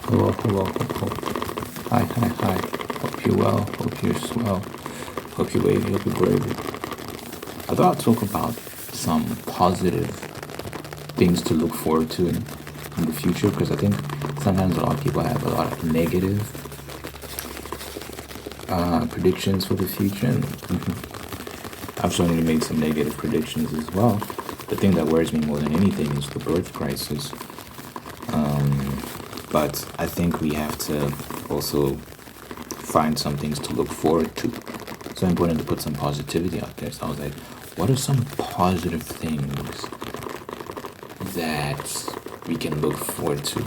Hello, hello, hello. Hi, hi, hi. Hope you're well. Hope you're swell. Hope you're wavy. Hope you're brave. I thought I'd talk about some positive things to look forward to in the future, because I think sometimes a lot of people have a lot of negative predictions for the future. And I've certainly made some negative predictions as well. The thing that worries me more than anything is the birth crisis. But I think we have to also find some things to look forward to. It's so important to put some positivity out there. So I was like, what are some positive things that we can look forward to?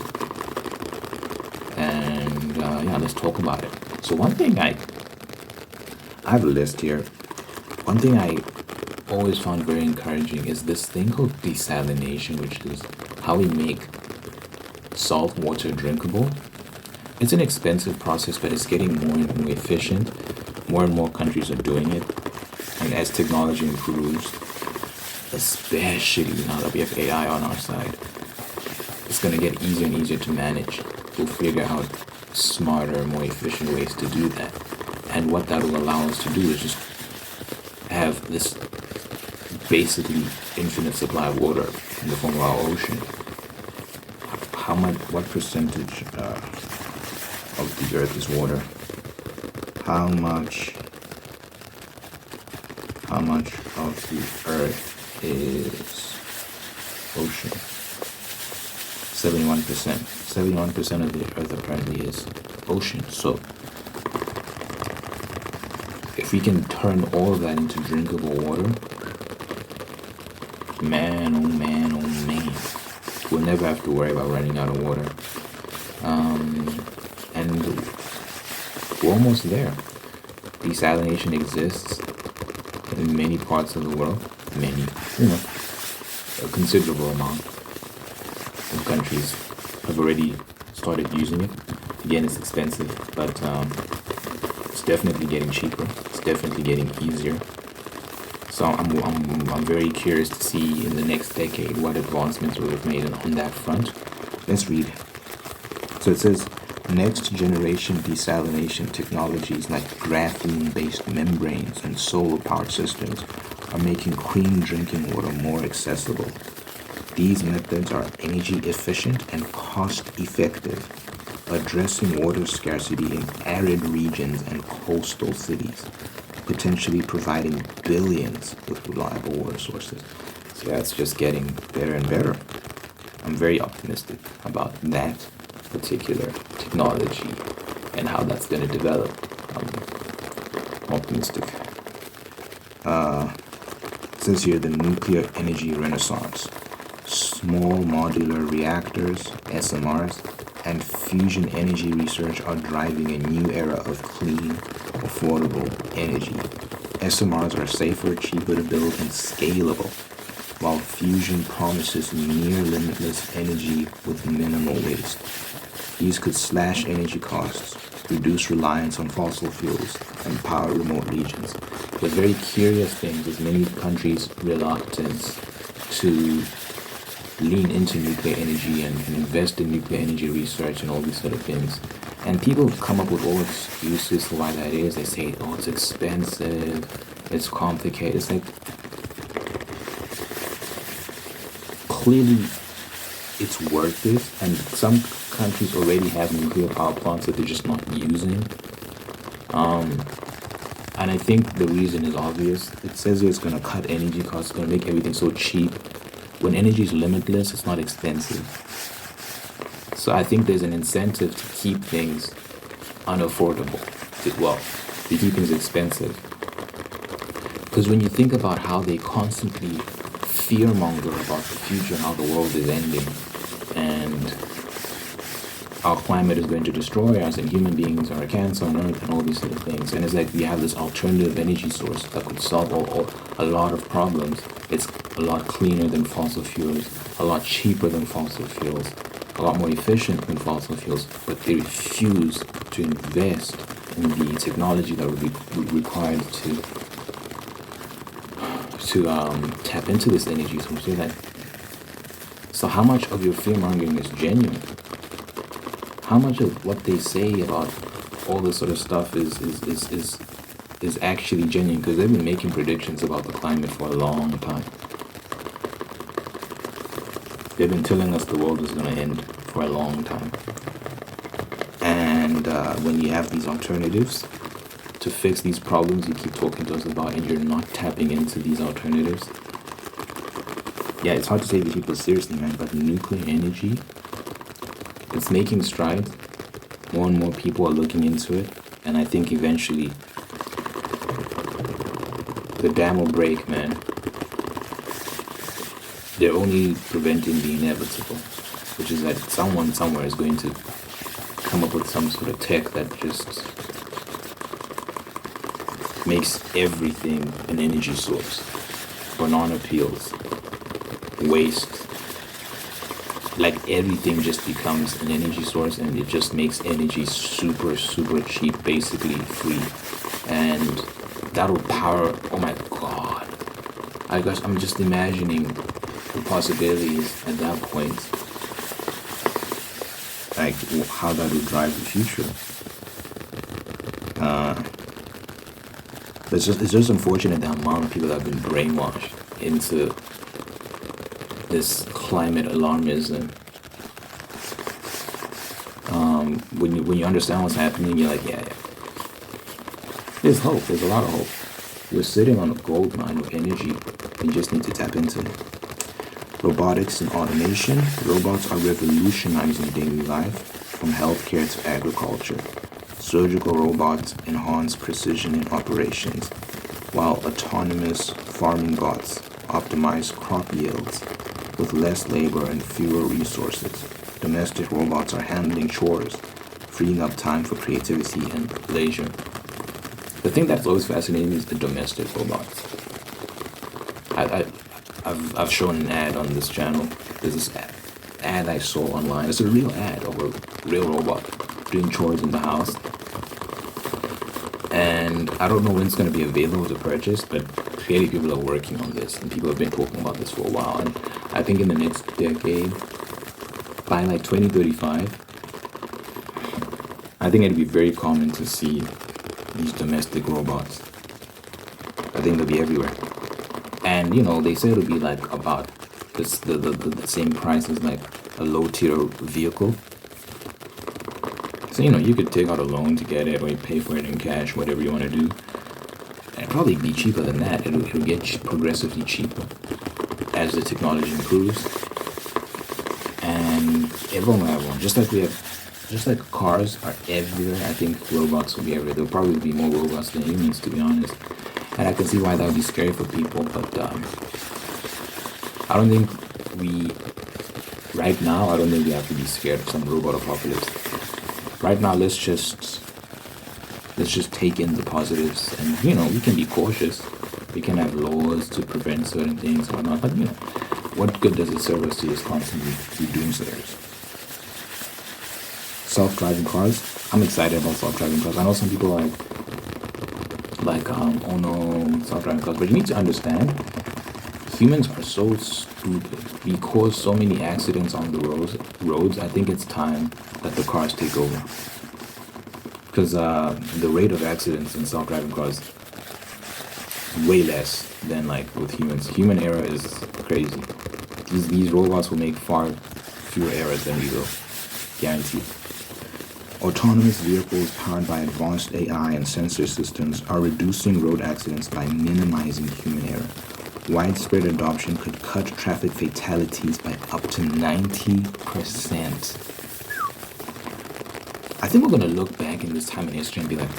And yeah, let's talk about it. So one thing I have a list here. One thing I always found very encouraging is this thing called desalination, which is how we make salt water drinkable. It's an expensive process, but it's getting more and more efficient. More and more countries are doing it. And as technology improves, especially now that we have AI on our side, it's going to get easier and easier to manage. We'll figure out smarter, more efficient ways to do that. And what that will allow us to do is just have this basically infinite supply of water in the form of our ocean. What percentage of the earth is water? How much of the earth is ocean? 71%. 71% of the earth apparently is ocean. So if we can turn all of that into drinkable water, man, oh man, oh man, we'll never have to worry about running out of water. And we're almost there. Desalination exists in many parts of the world. Many, a considerable amount of countries have already started using it. Again, it's expensive, but it's definitely getting cheaper. It's definitely getting easier. So I'm very curious to see in the next decade what advancements will have made on that front. Let's read. So it says, next generation desalination technologies like graphene-based membranes and solar-powered systems are making clean drinking water more accessible. These methods are energy efficient and cost-effective, addressing water scarcity in arid regions and coastal cities, potentially providing billions with reliable water sources. So yeah, it's just getting better and better. I'm very optimistic about that particular technology and how that's going to develop. I'm optimistic. It says here the nuclear energy renaissance. Small modular reactors, SMRs, and fusion energy research are driving a new era of clean, affordable energy. SMRs are safer, cheaper to build, and scalable, while fusion promises near limitless energy with minimal waste. These could slash energy costs, reduce reliance on fossil fuels, and power remote regions. The very curious thing is many countries' reluctance to lean into nuclear energy and invest in nuclear energy research and all these sort of things. And people come up with all excuses for why that is. They say, oh, it's expensive, it's complicated. It's like, clearly it's worth it, and some countries already have nuclear power plants that they're just not using. And I think the reason is obvious. It says it's going to cut energy costs, it's going to make everything so cheap. When energy is limitless, it's not expensive. So I think there's an incentive to keep things unaffordable. To keep things expensive. Because when you think about how they constantly fearmonger about the future and how the world is ending, and our climate is going to destroy us, and human beings are a cancer on Earth, and all these sort of things. And it's like we have this alternative energy source that could solve a lot of problems. It's a lot cleaner than fossil fuels, a lot cheaper than fossil fuels, a lot more efficient than fossil fuels, but they refuse to invest in the technology that would be required to tap into this energy source. So how much of your fear mongering is genuine? how much of what they say about all this sort of stuff is actually genuine, because they've been making predictions about the climate for a long time. They've been telling us the world is going to end for a long time. And when you have these alternatives to fix these problems you keep talking to us about, and you're not tapping into these alternatives, yeah, it's hard to take these people seriously, man, but nuclear energy, it's making strides. More and more people are looking into it, and I think eventually the dam will break, man. They're only preventing the inevitable, which is that someone somewhere is going to come up with some sort of tech that just makes everything an energy source. Banana peels, waste, like everything just becomes an energy source, and it just makes energy super, super cheap, basically free. And that'll power, oh my god. I guess I'm just imagining the possibilities at that point, like how that would drive the future. It's just unfortunate the amount of people that have been brainwashed into this climate alarmism. When you understand what's happening, you're like, yeah. There's hope. There's a lot of hope. We're sitting on a gold mine of energy. We just need to tap into it. Robotics and automation. Robots are revolutionizing daily life, from healthcare to agriculture. Surgical robots enhance precision in operations, while autonomous farming bots optimize crop yields with less labor and fewer resources. Domestic robots are handling chores, freeing up time for creativity and leisure. The thing that's always fascinating is the domestic robots. I've shown an ad on this channel. There's this ad I saw online. It's a real ad of a real robot doing chores in the house. And I don't know when it's going to be available to purchase, but clearly people are working on this, and people have been talking about this for a while. And I think in the next decade, by like 2035, I think it'd be very common to see these domestic robots. I think they'll be everywhere. And they say it'll be like about the same price as like a low tier vehicle. So you could take out a loan to get it, or you pay for it in cash, whatever you want to do. And it'll probably be cheaper than that. It'll get progressively cheaper as the technology improves. And everyone will have one. Just like cars are everywhere, I think robots will be everywhere. There'll probably be more robots than humans, to be honest. And I can see why that would be scary for people, but I don't think right now, I don't think we have to be scared of some robot apocalypse. Right now, let's just take in the positives, and we can be cautious. We can have laws to prevent certain things or not, but what good does it serve us to just constantly be doomsayers? Self-driving cars. I'm excited about self-driving cars. I know some people are like oh no, self-driving cars, but you need to understand, humans are so stupid. We cause so many accidents on the roads. I think it's time that the cars take over, because the rate of accidents in self-driving cars is way less than like with humans. Human error is crazy. These robots will make far fewer errors than we will, guaranteed. Autonomous vehicles powered by advanced AI and sensor systems are reducing road accidents by minimizing human error. Widespread adoption could cut traffic fatalities by up to 90%. I think we're going to look back in this time in history and be like,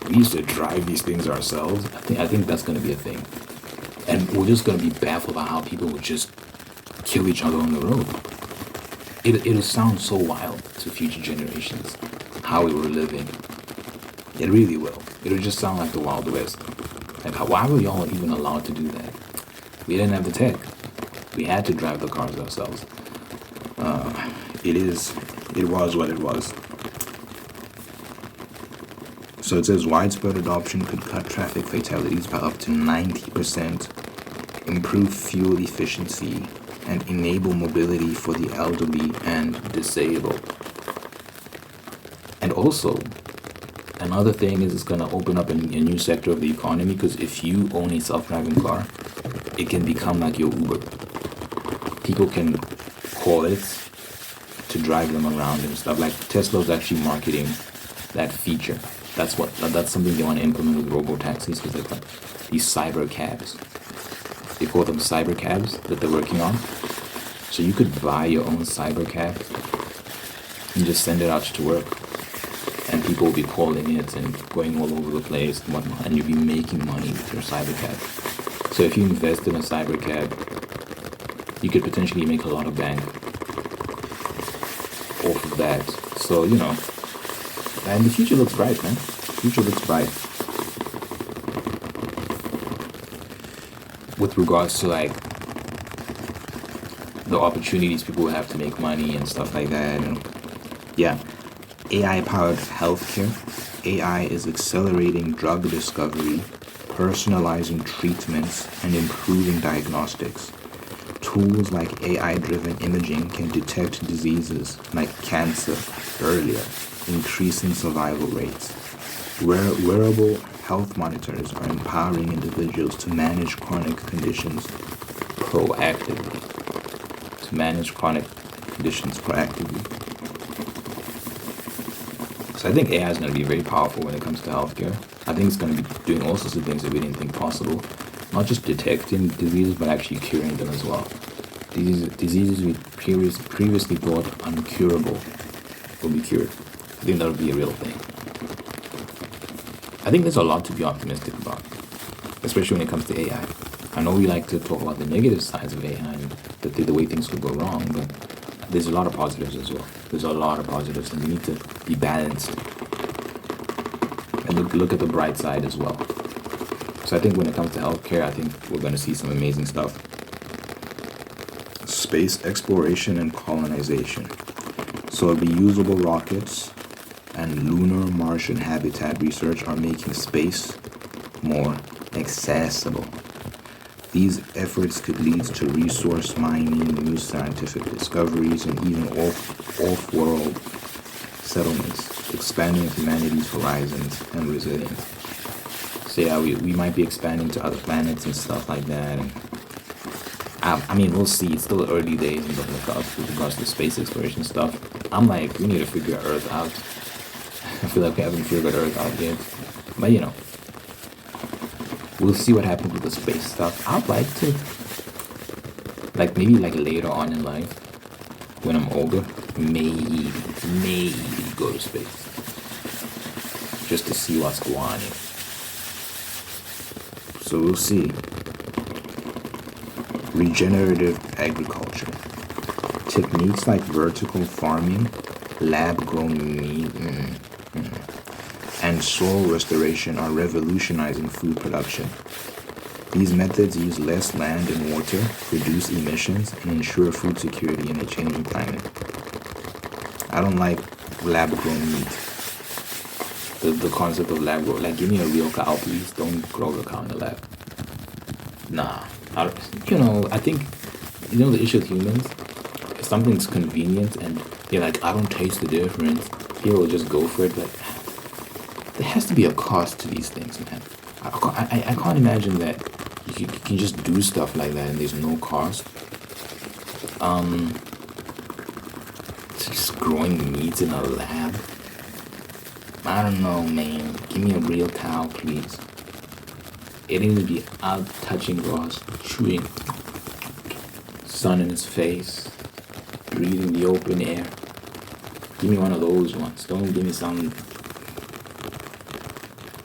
we used to drive these things ourselves. I think that's going to be a thing. And we're just going to be baffled by how people would just kill each other on the road. It'll sound so wild to future generations, how we were living. It really will. It'll just sound like the Wild West. Like, why were y'all even allowed to do that? We didn't have the tech. We had to drive the cars ourselves. It was what it was. So it says widespread adoption could cut traffic fatalities by up to 90%, improve fuel efficiency, and enable mobility for the elderly and disabled. And also, another thing is it's going to open up a new sector of the economy, because if you own a self-driving car, it can become like your Uber. People can call it to drive them around and stuff. Like Tesla's actually marketing that feature. That's something they want to implement with robo-taxis, because they've got these cyber cabs. They call them cyber cabs that they're working on. So you could buy your own cyber cab and just send it out to work. And people will be calling it and going all over the place and whatnot, and you'll be making money with your cyber cab. So if you invest in a cyber cab, you could potentially make a lot of bank off of that. So, and the future looks bright, man. The future looks bright. With regards to like the opportunities people have to make money and stuff like that. And yeah, AI-powered healthcare. AI is accelerating drug discovery, personalizing treatments, and improving diagnostics. Tools like AI-driven imaging can detect diseases like cancer earlier, increasing survival rates. Wearable health monitors are empowering individuals to manage chronic conditions proactively. So I think AI is going to be very powerful when it comes to healthcare. I think it's going to be doing all sorts of things that we didn't think possible. Not just detecting diseases, but actually curing them as well. Diseases we previously thought uncurable will be cured. I think that'll be a real thing. I think there's a lot to be optimistic about, especially when it comes to AI. I know we like to talk about the negative sides of AI and the way things could go wrong, but there's a lot of positives as well. There's a lot of positives, and we need to be balanced and look at the bright side as well. So I think when it comes to healthcare, I think we're going to see some amazing stuff. Space exploration and colonization. So reusable rockets and lunar Martian habitat research are making space more accessible. These efforts could lead to resource mining, new scientific discoveries, and even off-world settlements, expanding humanity's horizons and resilience. So yeah, we might be expanding to other planets and stuff like that. And I mean, we'll see. It's still early days and stuff like that with regards to space exploration stuff. I'm like, we need to figure Earth out. I feel like we haven't figured Earth out yet. But we'll see what happens with the space stuff. I'd like to, maybe later on in life, when I'm older, maybe go to space. Just to see what's going on. So we'll see. Regenerative agriculture. Techniques like vertical farming, lab-grown meat, and soil restoration are revolutionizing food production. These methods use less land and water, reduce emissions, and ensure food security in a changing climate. I don't like lab-grown meat. The concept of lab-grown, give me a real cow, please. Don't grow the cow in the lab. Nah. I think, the issue with humans, if something's convenient and they're like, I don't taste the difference, people will just go for it, but there has to be a cost to these things, man. I can't imagine that you can just do stuff like that and there's no cost. Just growing meat in a lab. I don't know, man. Give me a real cow, please. It needs to be out touching grass, chewing, sun in its face, breathing the open air. Give me one of those ones. Don't give me some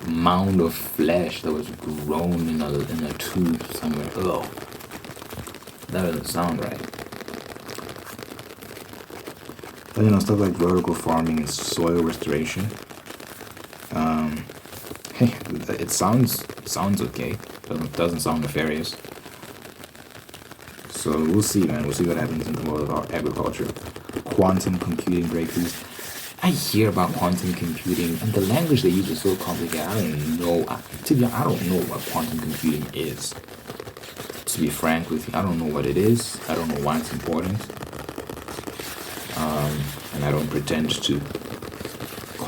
mound of flesh that was grown in a tube somewhere. Ugh. That doesn't sound right. But stuff like vertical farming and soil restoration. Hey, it sounds okay. Doesn't sound nefarious. So we'll see, man. We'll see what happens in the world of our agriculture. Quantum computing breakthroughs. I hear about quantum computing, and the language they use is so complicated. I don't know. To be honest, I don't know what quantum computing is. To be frank with you, I don't know what it is. I don't know why it's important. And I don't pretend to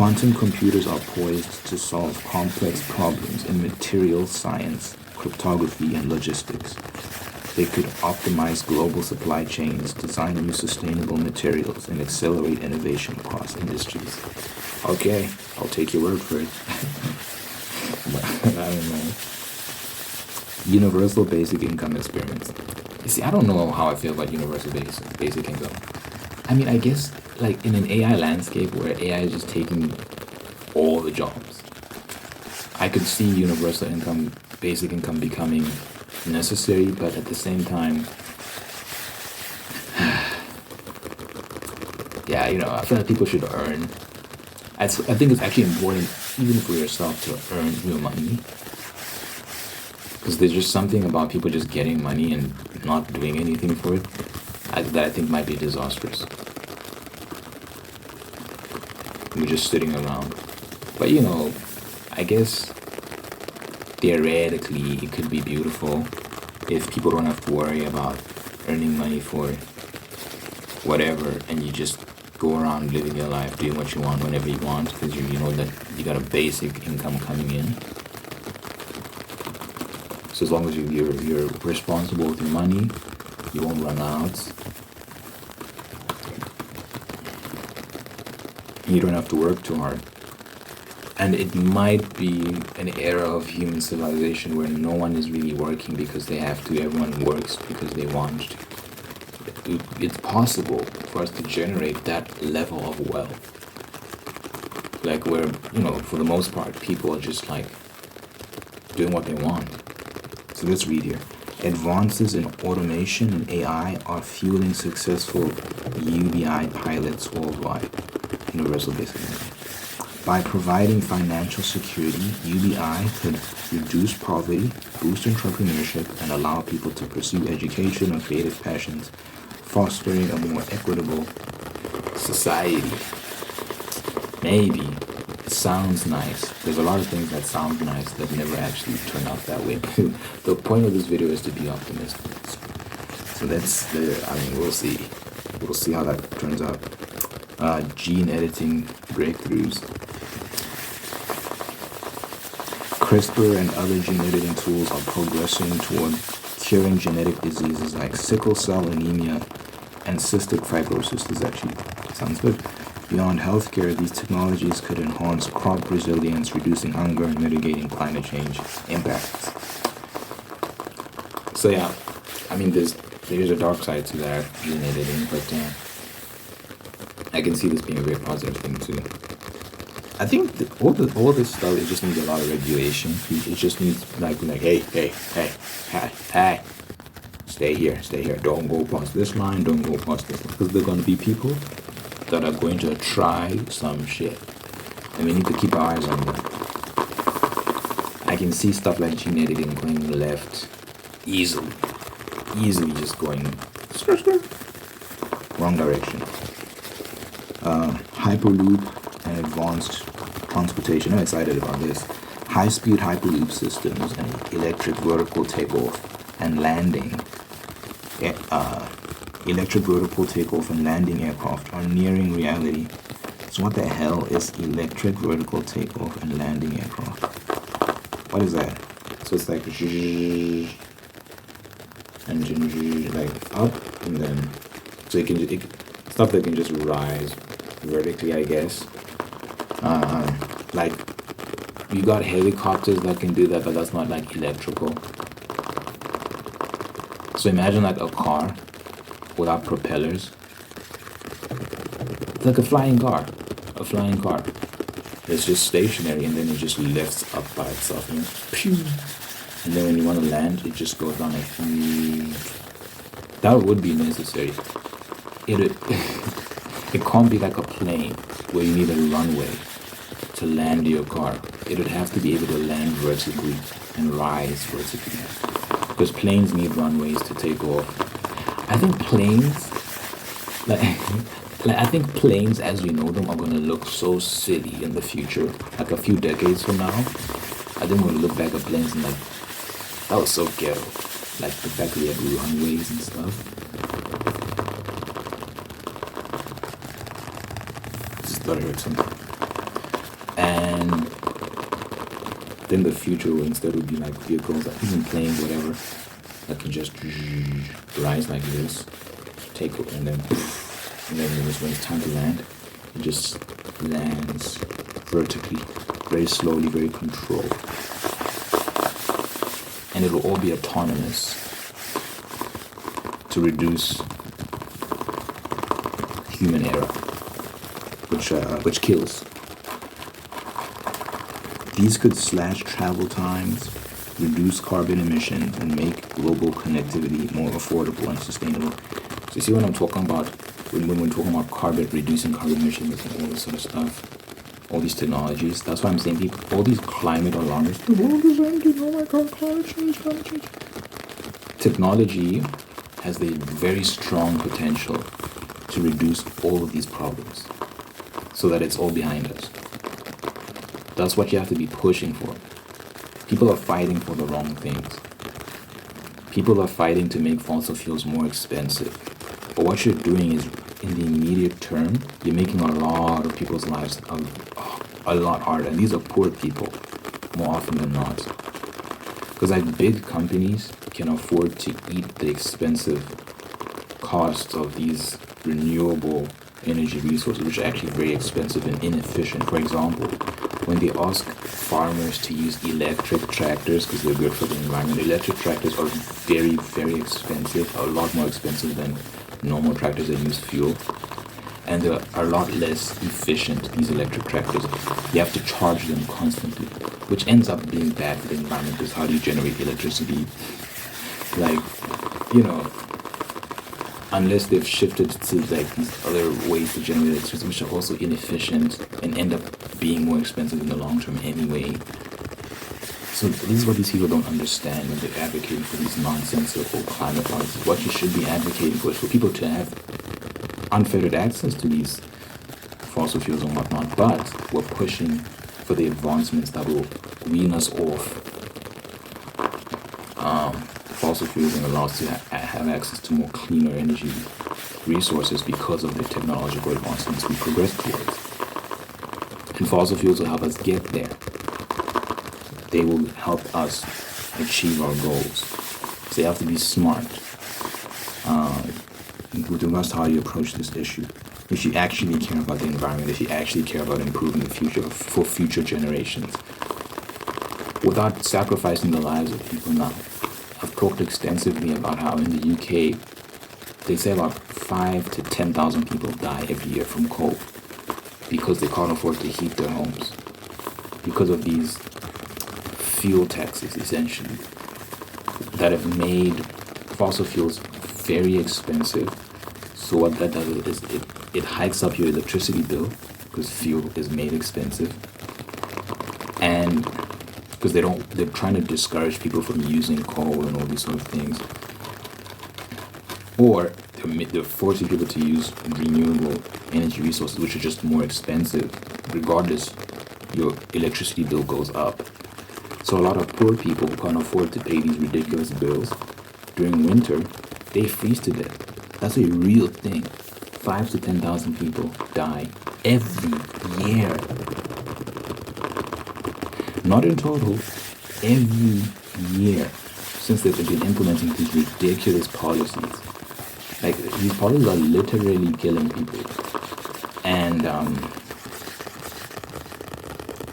Quantum computers are poised to solve complex problems in materials science, cryptography, and logistics. They could optimize global supply chains, design new sustainable materials, and accelerate innovation across industries. Okay, I'll take your word for it. But I don't know. Universal basic income experiments. You see, I don't know how I feel about universal basic income. I mean, I guess like in an AI landscape where AI is just taking all the jobs, I could see universal income, basic income becoming necessary, but at the same time, yeah, I feel like people should earn. I think it's actually important, even for yourself, to earn your money. Because there's just something about people just getting money and not doing anything for it that I think might be disastrous. We're just sitting around. But I guess theoretically it could be beautiful if people don't have to worry about earning money for whatever, and you just go around living your life, doing what you want whenever you want, because you know that you got a basic income coming in. So as long as you're responsible with your money, you won't run out. You don't have to work too hard. And it might be an era of human civilization where no one is really working because they have to. Everyone works because they want to. It's possible for us to generate that level of wealth. Like where, for the most part, people are just like doing what they want. So let's read here. Advances in automation and AI are fueling successful UBI pilots worldwide. Universal basic income. By providing financial security, UBI could reduce poverty, boost entrepreneurship, and allow people to pursue education or creative passions, fostering a more equitable society. Maybe. It sounds nice. There's a lot of things that sound nice that never actually turn out that way. The point of this video is to be optimistic. So we'll see. We'll see how that turns out. Gene editing breakthroughs. CRISPR and other gene editing tools are progressing toward curing genetic diseases like sickle cell anemia and cystic fibrosis. This actually sounds good. Beyond healthcare, these technologies could enhance crop resilience, reducing hunger, and mitigating climate change impacts. So yeah, I mean, there's a dark side to that gene editing, but I can see this being a very positive thing too. I think all this stuff, it just needs a lot of regulation. It just needs like hey, stay here. Don't go past this line. Don't go past this line, because there are going to be people that are going to try some shit, and we need to keep our eyes on them. I can see stuff like gene editing going left easily just going wrong direction. Hyperloop and advanced transportation. I'm excited about this. High-speed Hyperloop systems and electric vertical takeoff and landing. Electric vertical takeoff and landing aircraft are nearing reality. So what the hell is electric vertical takeoff and landing aircraft? What is that? So it's like engine like up, and then so stuff that can just rise vertically, I guess. Like you got helicopters that can do that, but that's not like electrical. So imagine like a car without propellers. It's like a flying car. It's just stationary, and then it just lifts up by itself, pew. And then when you want to land, it just goes down like that would be necessary. It can't be like a plane where you need a runway to land your car. It would have to be able to land vertically and rise vertically, because planes need runways to take off. I think planes as we know them are going to look so silly in the future, like a few decades from now. I think we're going to look back at planes and like, that was so ghetto. Like the fact that we had runways and stuff. Just thought I heard something. And then the future will instead would be like vehicles, like even planes, whatever, that can just rise like this, take it, and then when it's time to land, it just lands vertically, very slowly, very controlled. And it will all be autonomous to reduce human error, which kills. These could slash travel times, reduce carbon emissions, and make global connectivity more affordable and sustainable. So you see what I'm talking about when we're talking about reducing carbon emissions and all this sort of stuff, all these technologies. That's why I'm saying people, all these climate alarmists, the world is ending, oh my god, climate change. Technology has the very strong potential to reduce all of these problems so that it's all behind us. That's what you have to be pushing for. People are fighting for the wrong things. People are fighting to make fossil fuels more expensive. But what you're doing is, in the immediate term, you're making a lot of people's lives a lot harder. And these are poor people, more often than not. Because like big companies can afford to eat the expensive costs of these renewable energy resources, which are actually very expensive and inefficient. For example, when they ask farmers to use electric tractors because they're good for the environment, electric tractors are very, very expensive, a lot more expensive than normal tractors that use fuel. And they're a lot less efficient, these electric tractors. You have to charge them constantly, which ends up being bad for the environment because how do you generate electricity? Like, you know, unless they've shifted to like these other ways to generate electricity, which are also inefficient and end up being more expensive in the long term anyway. So this is what these people don't understand when they're advocating for these nonsensical climate policies. What you should be advocating for is for people to have unfettered access to these fossil fuels and whatnot, but we're pushing for the advancements that will wean us off fossil fuels and allow us to have access to more cleaner energy resources because of the technological advancements we progress towards. And fossil fuels will help us get there. They will help us achieve our goals. So you have to be smart with regards to how you approach this issue. If you actually care about the environment, if you actually care about improving the future for future generations, without sacrificing the lives of people now. I've talked extensively about how in the UK, they say about 5,000 to 10,000 people die every year from coal because they can't afford to heat their homes because of these fuel taxes, essentially, that have made fossil fuels very expensive. So what that does is it hikes up your electricity bill because fuel is made expensive, and because they're trying to discourage people from using coal and all these sort of things, or they're forcing people to use renewable energy resources, which are just more expensive. Regardless, your electricity bill goes up. So a lot of poor people who can't afford to pay these ridiculous bills during winter, they freeze to death. That's a real thing. 5,000 to 10,000 people die every year. Not in total, every year since they've been implementing these ridiculous policies. Like, these policies are literally killing people. And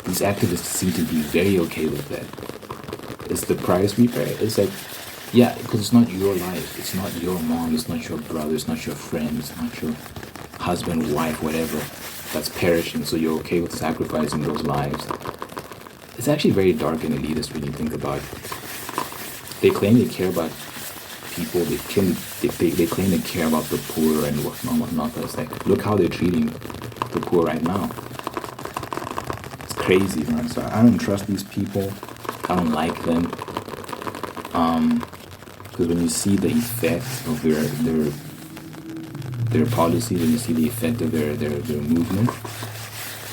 these activists seem to be very okay with that. It's the price we pay. It's like, yeah, because it's not your life. It's not your mom. It's not your brother. It's not your friend. It's not your husband, wife, whatever that's perishing. So you're okay with sacrificing those lives. It's actually very dark and elitist when you think about it. They claim they care about people. They claim they care about the poor and whatnot. But it's like, look how they're treating the poor right now. It's crazy, man. So I don't trust these people. I don't like them. Because when you see the effect of their policies, when you see the effect of their movement,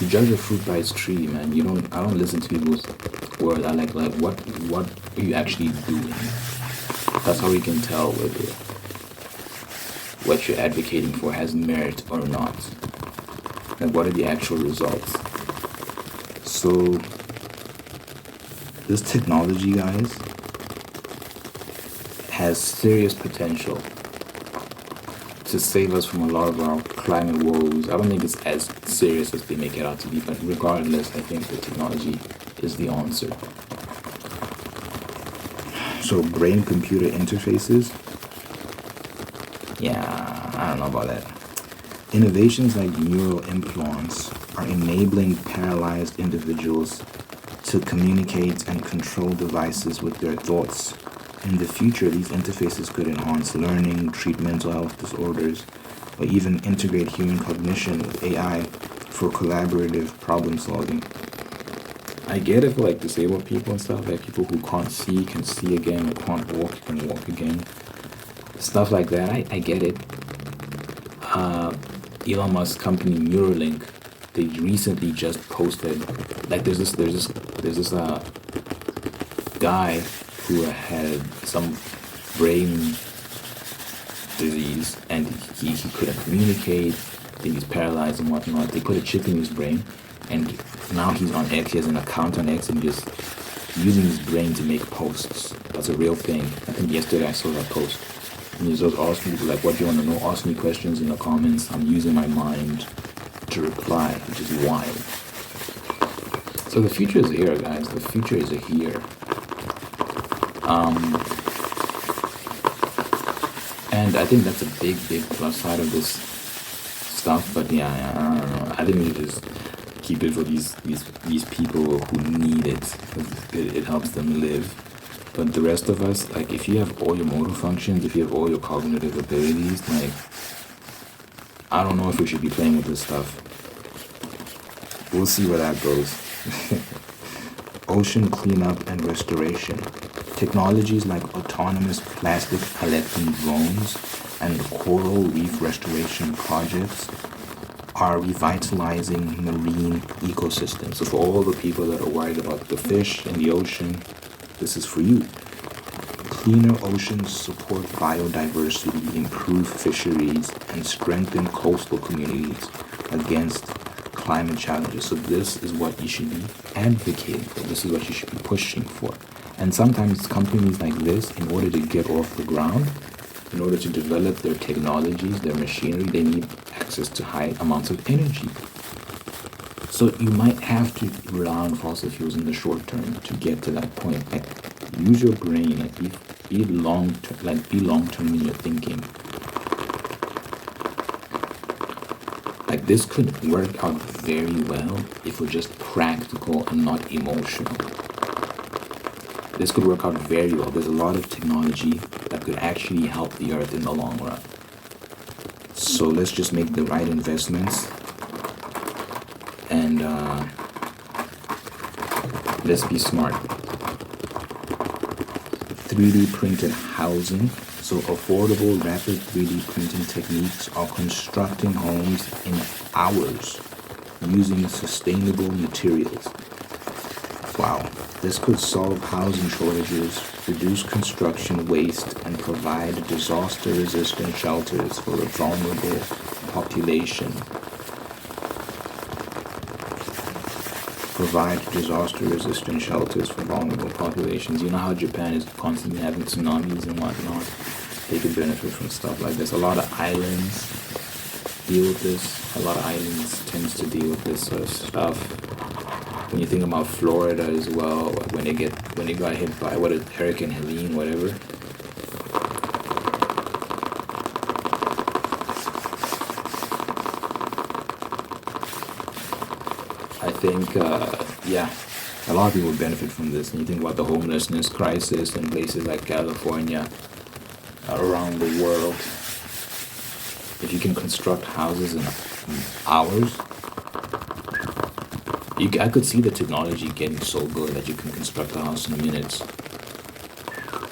you judge a fruit by its tree, man. I don't listen to people's words. I like what are you actually doing? That's how we can tell whether what you're advocating for has merit or not. Like, what are the actual results? So this technology, guys, has serious potential to save us from a lot of our climate woes. I don't think it's as serious as they make it out to be, but regardless, I think the technology is the answer. So brain-computer interfaces, yeah, I don't know about that. Innovations like neural implants are enabling paralyzed individuals to communicate and control devices with their thoughts. In the future, these interfaces could enhance learning, treat mental health disorders, or even integrate human cognition with AI for collaborative problem solving. I get it for like disabled people and stuff, like people who can't see can see again, or can't walk can walk again. Stuff like that, I get it. Elon Musk's company Neuralink, they recently just posted, like there's this guy who had some brain disease and he couldn't communicate, he's paralyzed and whatnot. They put a chip in his brain and now he's on X, he has an account on X and just using his brain to make posts. That's a real thing. I think yesterday I saw that post. And he's just asking people like, what do you want to know? Ask me questions in the comments. I'm using my mind to reply, which is wild. So the future is here, guys. The future is here. And I think that's a big plus side of this stuff. But yeah, I don't know. I think we should just keep it for these people who need it. It helps them live. But the rest of us, like if you have all your motor functions, if you have all your cognitive abilities, like I don't know if we should be playing with this stuff. We'll see where that goes. Ocean cleanup and restoration. Technologies like autonomous plastic collecting drones and coral reef restoration projects are revitalizing marine ecosystems. So for all the people that are worried about the fish in the ocean, this is for you. Cleaner oceans support biodiversity, improve fisheries, and strengthen coastal communities against climate challenges. So this is what you should be advocating for. This is what you should be pushing for. And sometimes companies like this, in order to get off the ground, in order to develop their technologies, their machinery, they need access to high amounts of energy. So you might have to rely on fossil fuels in the short term to get to that point. Like, use your brain, like be long term in your thinking. Like this could work out very well if we're just practical and not emotional. This could work out very well. There's a lot of technology that could actually help the earth in the long run. So let's just make the right investments and let's be smart. 3D printed housing. So affordable, rapid 3D printing techniques are constructing homes in hours using sustainable materials. Wow, this could solve housing shortages, reduce construction waste, and provide disaster-resistant shelters for a vulnerable population. Provide disaster-resistant shelters for vulnerable populations. You know how Japan is constantly having tsunamis and whatnot? They could benefit from stuff like this. A lot of islands deal with this. A lot of islands tends to deal with this sort of stuff. When you think about Florida as well, when they got hit by Hurricane Helene, whatever. I think, a lot of people benefit from this. And you think about the homelessness crisis in places like California, around the world. If you can construct houses in hours, I could see the technology getting so good that you can construct a house in minutes.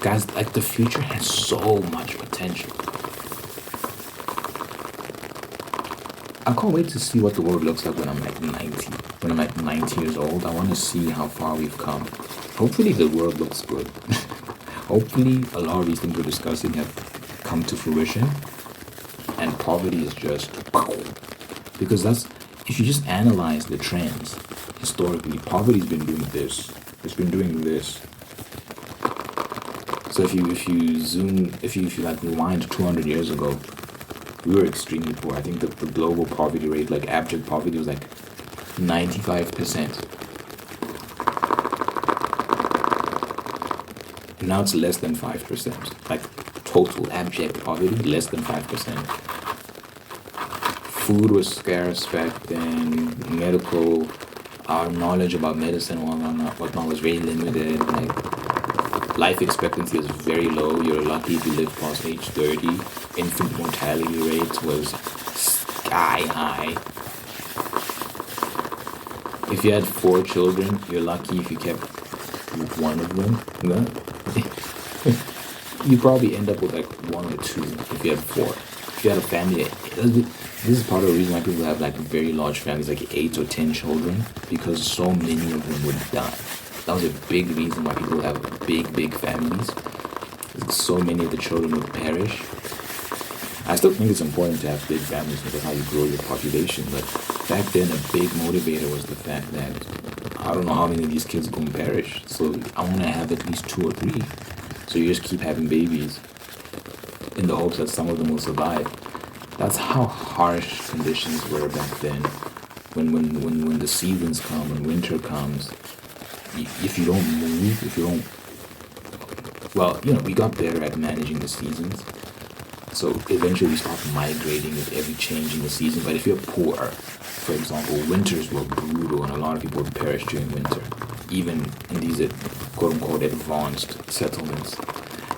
Guys, like the future has so much potential. I can't wait to see what the world looks like when I'm like 90. When I'm like 90 years old, I want to see how far we've come. Hopefully the world looks good. Hopefully a lot of these things we're discussing have come to fruition and poverty is just... Because if you just analyze the trends historically, poverty's been doing this. It's been doing this. So if you like rewind 200 years ago, we were extremely poor. I think the global poverty rate, like abject poverty, was like 95%. Now it's less than 5%. Like total abject poverty, less than 5%. Food was scarce back then. Our knowledge about medicine and whatnot was very limited. Like life expectancy was very low. You're lucky if you live past age 30. Infant mortality rate was sky high. If you had 4 children, you're lucky if you kept one of them. No? You probably end up with like 1 or 2 if you have 4. If you had a family, this is part of the reason why people have like very large families, like 8 or 10 children, because so many of them would die. That was a big reason why people have big families. So many of the children would perish. I still think it's important to have big families because that's how you grow your population, but back then a big motivator was the fact that I don't know how many of these kids are going to perish, so I want to have at least 2 or 3. So you just keep having babies in the hopes that some of them will survive. That's how harsh conditions were back then. When the seasons come, when winter comes, if you don't move, well, we got better at managing the seasons. So eventually we stopped migrating with every change in the season. But if you're poor, for example, winters were brutal and a lot of people would perish during winter, even in these quote-unquote advanced settlements.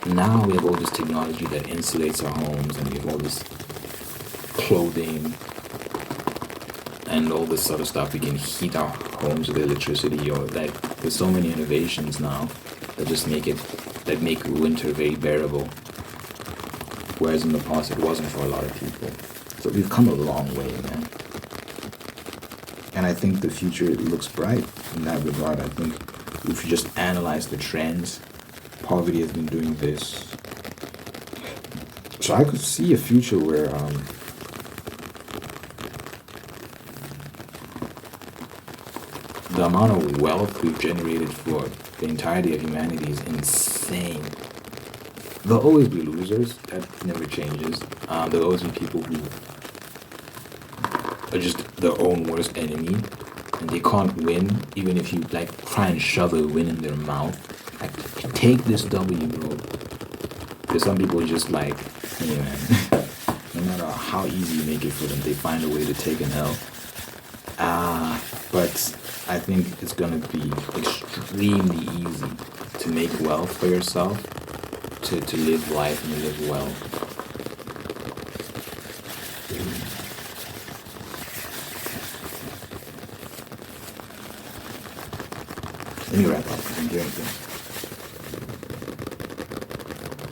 Now we have all this technology that insulates our homes, and we have all this clothing and all this sort of stuff. We can heat our homes with electricity, or like there's so many innovations now that just make winter very bearable. Whereas in the past it wasn't for a lot of people. So we've come a long way, man. And I think the future looks bright in that regard. I think if you just analyze the trends, poverty has been doing this. So I could see a future where the amount of wealth we've generated for the entirety of humanity is insane. There'll always be losers. That never changes. There'll always be people who are just their own worst enemy, and they can't win, even if you like try and shove a win in their mouth. Like, take this W, bro. There's some people just like, hey man, no matter how easy you make it for them, they find a way to take an L. But I think it's gonna be extremely easy to make wealth for yourself, to live life and live well. Let me wrap up because I'm doing things.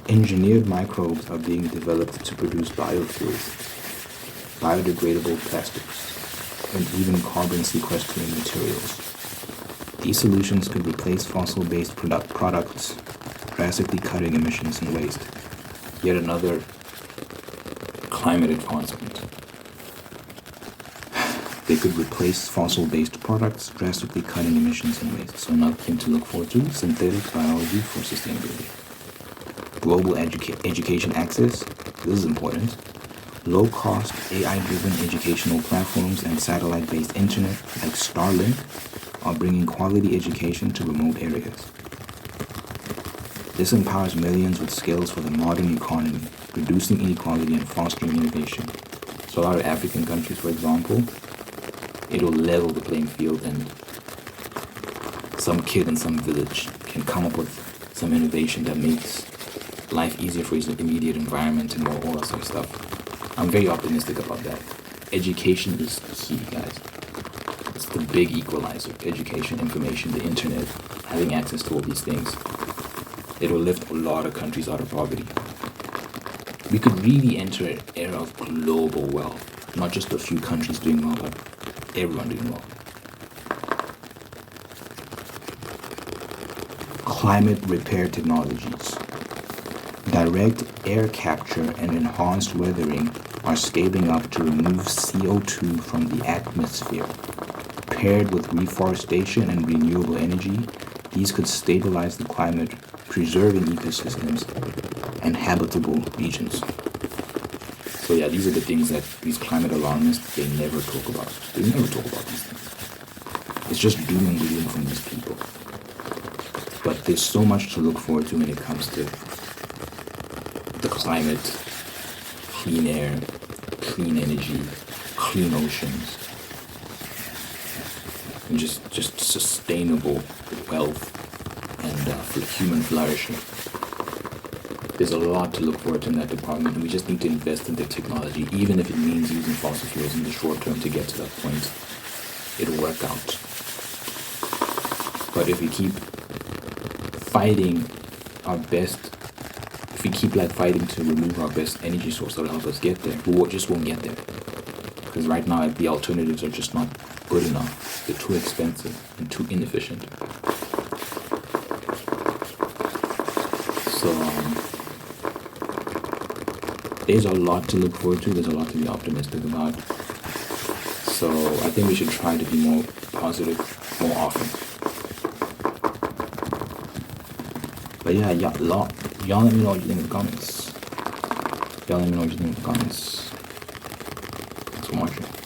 Engineered microbes are being developed to produce biofuels, biodegradable plastics, and even carbon sequestering materials. These solutions could replace fossil-based products, drastically cutting emissions and waste. Yet another climate advancement. They could replace fossil-based products, drastically cutting emissions and waste. So another thing to look forward to, synthetic biology for sustainability. Global education access, this is important. Low-cost, AI-driven educational platforms and satellite-based internet like Starlink are bringing quality education to remote areas. This empowers millions with skills for the modern economy, reducing inequality and fostering innovation. So a lot of African countries, for example, it'll level the playing field, and some kid in some village can come up with some innovation that makes life easier for his immediate environment and all that sort of stuff. I'm very optimistic about that. Education is key, guys. It's the big equalizer. Education, information, the internet, having access to all these things. It will lift a lot of countries out of poverty. We could really enter an era of global wealth, not just a few countries doing well, but everyone doing well. Climate repair technologies. Direct air capture and enhanced weathering are scaling up to remove CO2 from the atmosphere. Paired with reforestation and renewable energy, these could stabilize the climate, preserving ecosystems and habitable regions. So yeah, these are the things that these climate alarmists, they never talk about. They never talk about these things. It's just doom and gloom from these people. But there's so much to look forward to when it comes to the climate, clean air, clean energy, clean oceans, and just sustainable wealth and for human flourishing. There's a lot to look forward to in that department, and we just need to invest in the technology, even if it means using fossil fuels in the short term to get to that point. It'll work out. But if we keep fighting our best, if we keep fighting to remove our best energy source that'll help us get there, we just won't get there. Because right now the alternatives are just not good enough. They're too expensive and too inefficient. So there's a lot to look forward to. There's a lot to be optimistic about. So I think we should try to be more positive more often. But yeah, y'all let me know what you think in the comments. Y'all let me know what you think in the comments. Thanks for watching.